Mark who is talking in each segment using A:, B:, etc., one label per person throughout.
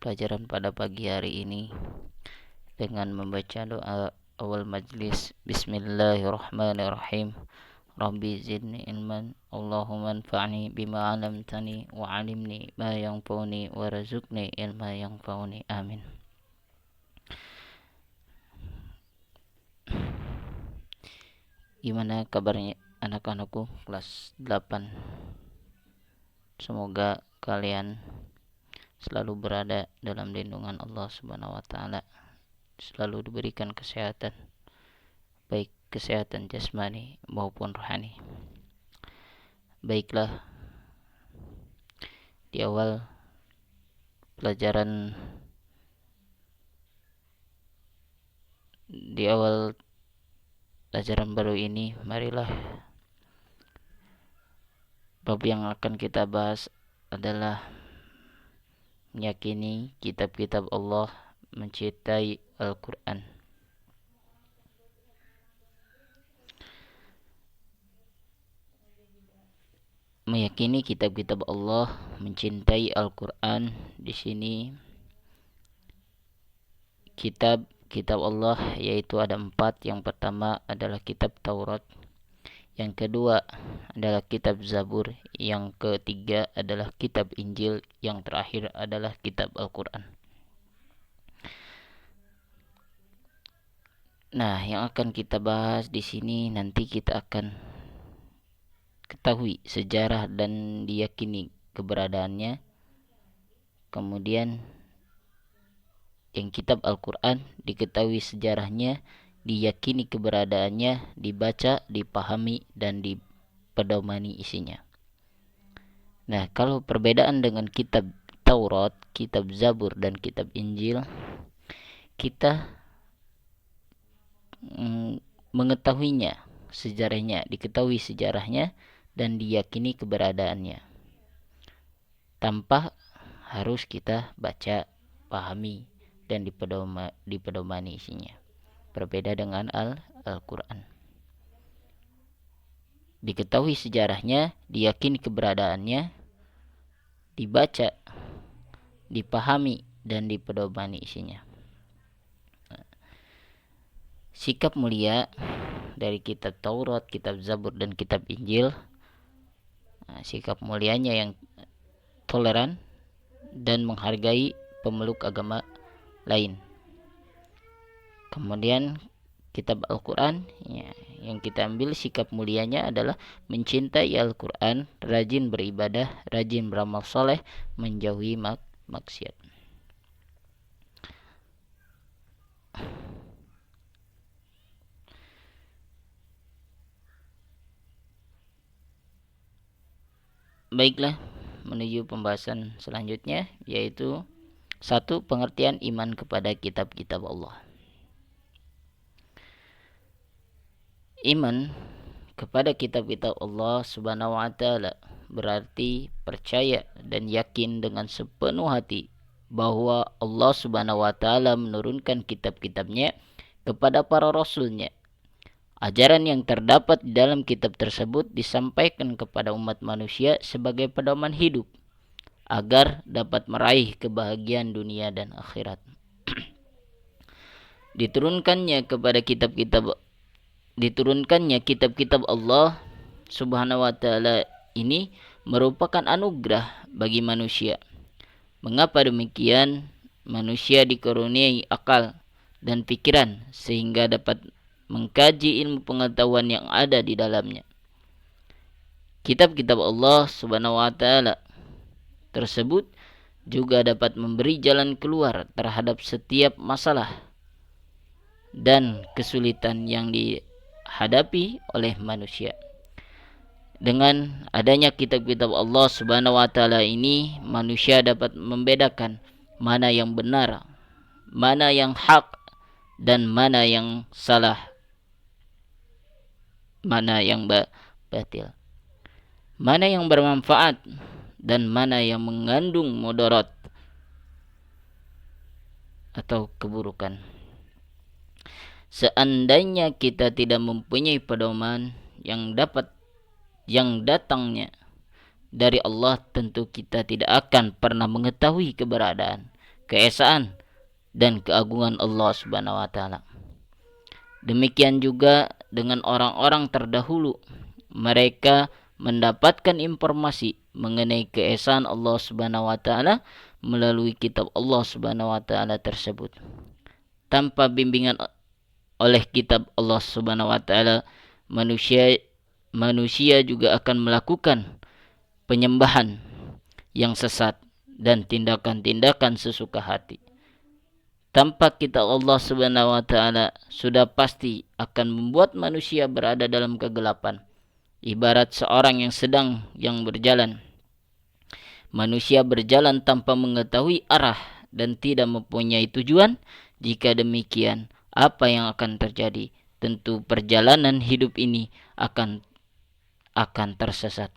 A: pelajaran pada pagi hari ini dengan membaca doa awal majlis. Bismillahirrahmanirrahim. Rabbi zidni ilman, Allahumma anfa'ni bima 'allamtani wa 'allimni ma yanfa'uni warzuqni ilma yanfa'uni. Amin. Gimana kabarnya anak-anakku kelas 8? Semoga kalian selalu berada dalam lindungan Allah Subhanahu wa taala, selalu diberikan kesehatan, baik kesehatan jasmani maupun rohani. Baiklah, di awal pelajaran baru ini, marilah bab yang akan kita bahas adalah meyakini kitab-kitab Allah, mencintai Al-Quran. Meyakini kitab-kitab Allah, mencintai Al-Quran. Di sini kitab Allah yaitu ada 4. Yang pertama adalah kitab Taurat, yang kedua adalah kitab Zabur, yang ketiga adalah kitab Injil, yang terakhir adalah kitab Al-Quran. Nah, yang akan kita bahas di sini nanti kita akan ketahui sejarah dan diyakini keberadaannya. Kemudian yang kitab Al-Quran diketahui sejarahnya, diyakini keberadaannya, dibaca, dipahami, dan dipedomani isinya. Nah, kalau perbedaan dengan kitab Taurat, kitab Zabur, dan kitab Injil, kita mengetahuinya, diketahui sejarahnya, dan diyakini keberadaannya, tanpa harus kita baca, pahami, dan dipedomani isinya. Berbeda dengan Al-Quran. Diketahui sejarahnya, diyakini keberadaannya, dibaca, dipahami, dan dipedomani isinya. Sikap mulia dari kitab Taurat, kitab Zabur, dan kitab Injil. Sikap mulianya yang toleran dan menghargai pemeluk agama lain. Kemudian kitab Al-Quran, yang kita ambil sikap mulianya adalah mencintai Al-Quran, rajin beribadah, rajin beramal soleh, menjauhi maksiat. Baiklah, menuju pembahasan selanjutnya, yaitu 1. Pengertian iman kepada kitab-kitab Allah. Iman kepada kitab-kitab Allah Subhanahu wa taala berarti percaya dan yakin dengan sepenuh hati bahwa Allah Subhanahu wa taala menurunkan kitab-kitabnya kepada para rasulnya. Ajaran yang terdapat di dalam kitab tersebut disampaikan kepada umat manusia sebagai pedoman hidup agar dapat meraih kebahagiaan dunia dan akhirat. Diturunkannya kitab-kitab Allah Subhanahu wa taala ini merupakan anugerah bagi manusia. Mengapa demikian? Manusia dikaruniai akal dan pikiran sehingga dapat mengkaji ilmu pengetahuan yang ada di dalamnya. Kitab-kitab Allah Subhanahu wa taala tersebut juga dapat memberi jalan keluar terhadap setiap masalah dan kesulitan yang dihadapi oleh manusia. Dengan adanya kitab-kitab Allah Subhanahu wa taala ini, manusia dapat membedakan mana yang benar, mana yang hak, dan mana yang salah, mana yang batil, mana yang bermanfaat, dan mana yang mengandung mudarat atau keburukan. Seandainya kita tidak mempunyai pedoman yang datangnya dari Allah, tentu kita tidak akan pernah mengetahui keberadaan keesaan dan keagungan Allah Subhanahu wa taala. Demikian juga dengan orang-orang terdahulu. Mereka mendapatkan informasi mengenai keesaan Allah Subhanahu wa taala melalui kitab Allah Subhanahu wa taala tersebut. Tanpa bimbingan oleh kitab Allah Subhanahu wa taala, manusia juga akan melakukan penyembahan yang sesat dan tindakan-tindakan sesuka hati. Tanpa kitab Allah Subhanahu wa taala sudah pasti akan membuat manusia berada dalam kegelapan. Ibarat seorang yang berjalan. Manusia berjalan tanpa mengetahui arah dan tidak mempunyai tujuan. Jika demikian, apa yang akan terjadi? Tentu perjalanan hidup ini akan tersesat.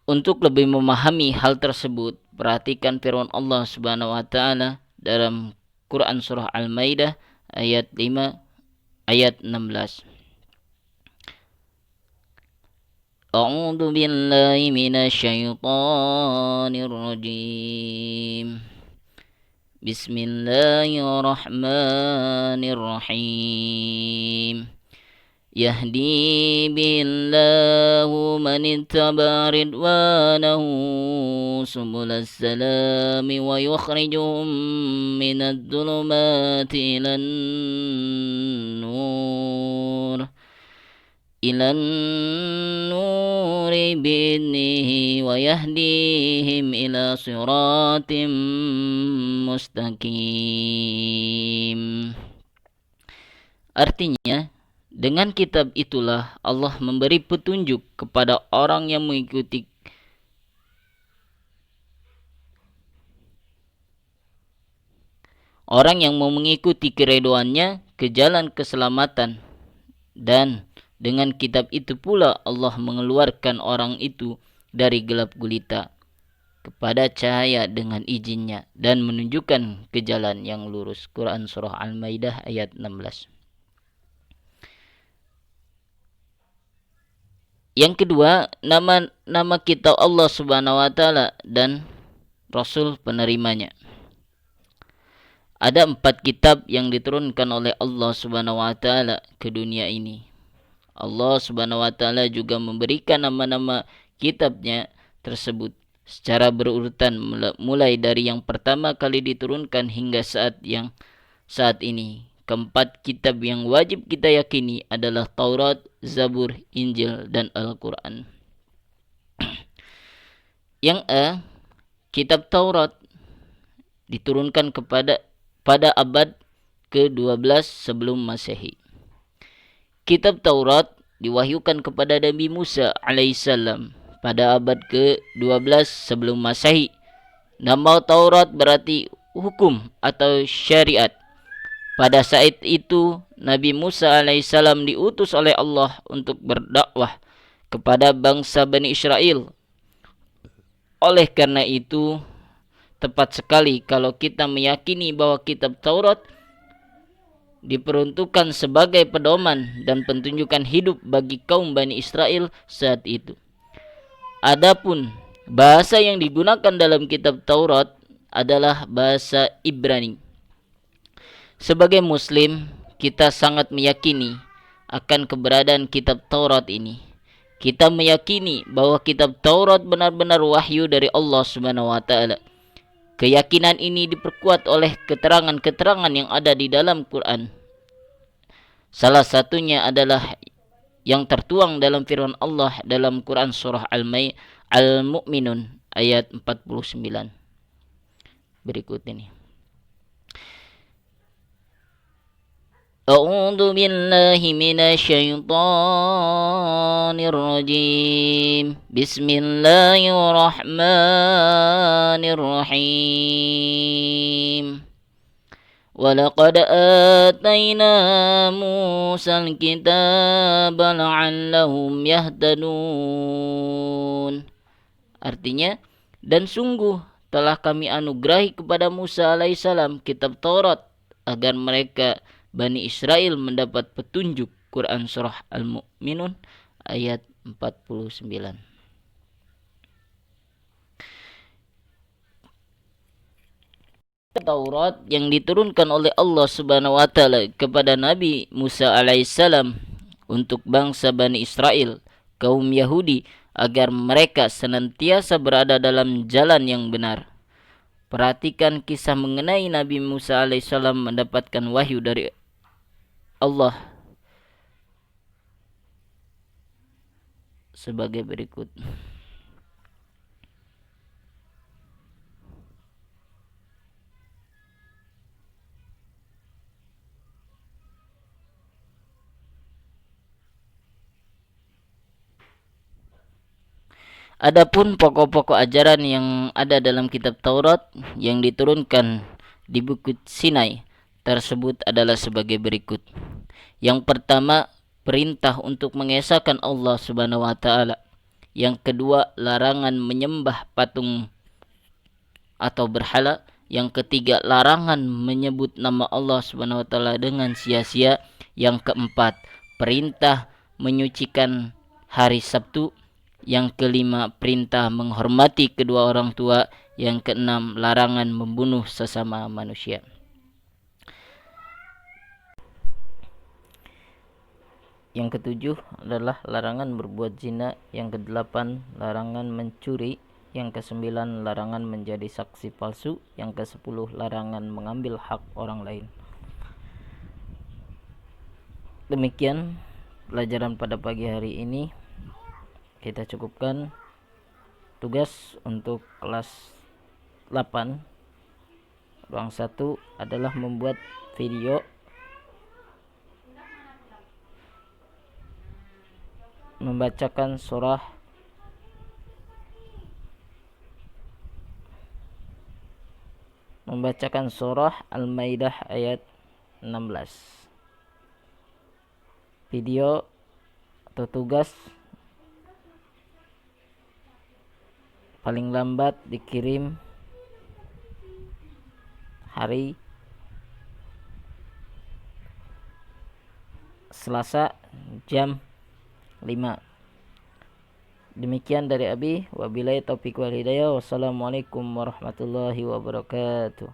A: Untuk lebih memahami hal tersebut, perhatikan firman Allah Subhanahu wa taala dalam Quran surah Al-Maidah ayat 5 ayat 16. A'udzu billahi minasyaitonir rajim. Bismillahirrahmanirrahim. Yahdi billahu man ittaba ridwanahu subulas salami wa yukhrijuhum minadh dhulumati ilan nuri bi'idnihi wa yahdihim ila siratim mustaqim. Artinya, dengan kitab itulah Allah memberi petunjuk kepada orang yang mengikuti mau mengikuti keridhoannya ke jalan keselamatan, dan dengan kitab itu pula Allah mengeluarkan orang itu dari gelap gulita kepada cahaya dengan izinnya dan menunjukkan ke jalan yang lurus. Quran surah Al-Maidah ayat 16. Yang kedua, nama kitab Allah Subhanahu wa taala dan Rasul penerimanya. Ada 4 kitab yang diturunkan oleh Allah Subhanahu wa taala ke dunia ini. Allah Subhanahu wa taala juga memberikan nama-nama kitabnya tersebut secara berurutan mulai dari yang pertama kali diturunkan hingga saat ini. Keempat kitab yang wajib kita yakini adalah Taurat, Zabur, Injil, dan Al-Quran. Yang kitab Taurat diturunkan pada abad ke-12 sebelum Masehi. Kitab Taurat diwahyukan kepada Nabi Musa alaihissalam pada abad ke-12 sebelum Masehi. Nama Taurat berarti hukum atau syariat. Pada saat itu, Nabi Musa alaihissalam diutus oleh Allah untuk berdakwah kepada bangsa Bani Israel. Oleh karena itu, tepat sekali kalau kita meyakini bahwa kitab Taurat diperuntukkan sebagai pedoman dan pentunjukan hidup bagi kaum Bani Israel saat itu. Adapun bahasa yang digunakan dalam kitab Taurat adalah bahasa Ibrani. Sebagai Muslim, kita sangat meyakini akan keberadaan kitab Taurat ini. Kita meyakini bahwa kitab Taurat benar-benar wahyu dari Allah Subhanahu wa taala. Keyakinan ini diperkuat oleh keterangan-keterangan yang ada di dalam Quran. Salah satunya adalah yang tertuang dalam firman Allah dalam Quran surah Al-Mu'minun ayat 49. Berikut ini. A'udzu billahi minasyaitonir rajim. Bismillahirrahmanirrahim. Walaqad atayna Musal kitaba la'allahum yahtadun. Artinya, dan sungguh telah kami anugerahi kepada Musa alaihissalam kitab Taurat agar mereka Bani Israel mendapat petunjuk. Quran surah Al-Mu'minun ayat 49. Taurat yang diturunkan oleh Allah Subhanahu wa taala kepada Nabi Musa alaihissalam untuk bangsa Bani Israel, kaum Yahudi, agar mereka senantiasa berada dalam jalan yang benar. Perhatikan kisah mengenai Nabi Musa alaihissalam mendapatkan wahyu dari Allah sebagai berikut. Adapun pokok-pokok ajaran yang ada dalam kitab Taurat yang diturunkan di Bukit Sinai tersebut adalah sebagai berikut. Yang pertama, perintah untuk mengesahkan Allah Subhanahu wa taala. Yang kedua, larangan menyembah patung atau berhala. Yang ketiga, larangan menyebut nama Allah Subhanahu wa taala dengan sia-sia. Yang keempat, perintah menyucikan hari Sabtu. Yang kelima, perintah menghormati kedua orang tua. Yang keenam, larangan membunuh sesama manusia. Yang ketujuh adalah larangan berbuat zina. Yang kedelapan, larangan mencuri. Yang kesembilan, larangan menjadi saksi palsu. Yang kesepuluh, larangan mengambil hak orang lain. Demikian pelajaran pada pagi hari ini. Kita cukupkan. Tugas untuk kelas 8 ruang 1 adalah membuat video membacakan surah Al-Maidah ayat 16. Video atau tugas paling lambat dikirim hari Selasa jam 5. Demikian dari Abi, wabillahi taufiq wal hidayah. Wassalamualaikum warahmatullahi wabarakatuh.